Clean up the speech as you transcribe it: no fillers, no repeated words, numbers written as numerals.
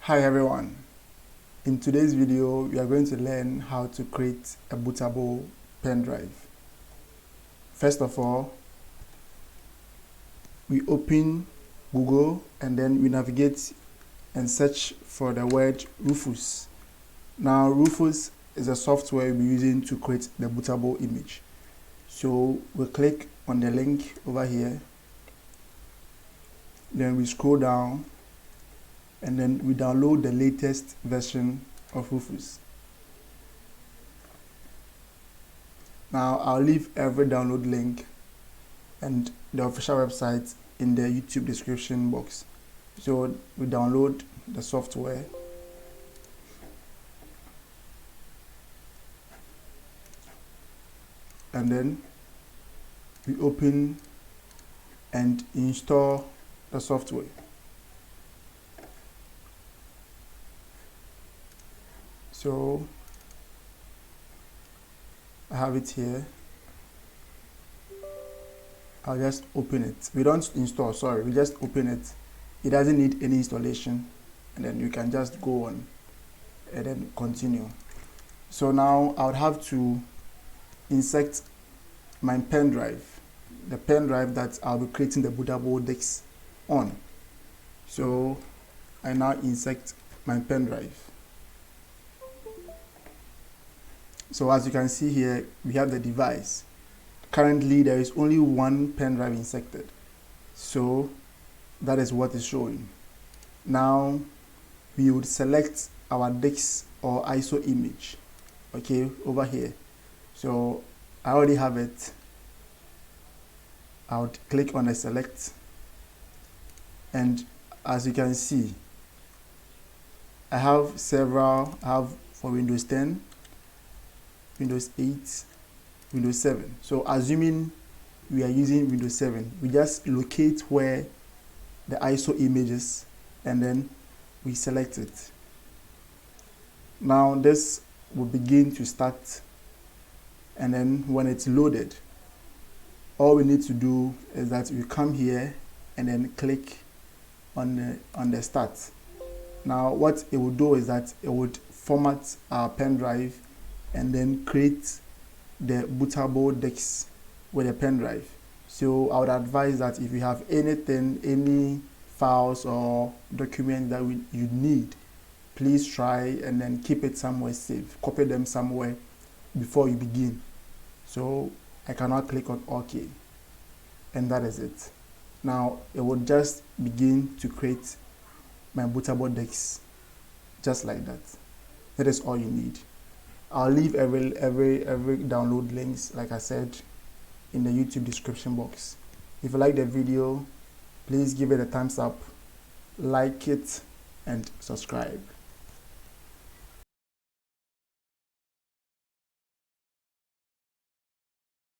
Hi everyone, in today's video we are going to learn how to create a bootable pen drive. First of all, we open Google and then we navigate and search for the word Rufus. Now Rufus is a software we'll be using to create the bootable image. So we click on the link over here, then we scroll down and then we download the latest version of Rufus. Now I'll leave every download link and the official website in the YouTube description box. So we download the software and then we open and install the software. So I have it here. I'll just open it. We don't install, sorry, we just open it. It doesn't need any installation, and then you can just go on and then continue. So now I would have to insert my pen drive, the pen drive that I'll be creating the bootable disks on. So I now insert my pen drive. So as you can see here, we have the device. Currently, there is only one pen drive inserted. So that is what is showing. Now, we would select our disk or ISO image, okay, over here. So I already have it. I would click on the select. And as you can see, I have several. I have for Windows 10, Windows 8, Windows 7. So assuming we are using Windows 7, we just locate where the ISO image is and then we select it. Now this will begin to start, and then when it's loaded, all we need to do is that we come here and then click on the start. Now what it will do is that it would format our pen drive and then create the bootable disks with a pen drive. So I would advise that if you have anything, any files or documents that you need, please try and then keep it somewhere safe. Copy them somewhere before you begin. So I cannot click on OK, and that is it. Now it will just begin to create my bootable disks just like that. That is all you need. I'll leave every download links, like I said, in the YouTube description box. If you like the video, please give it a thumbs up, like it, and subscribe.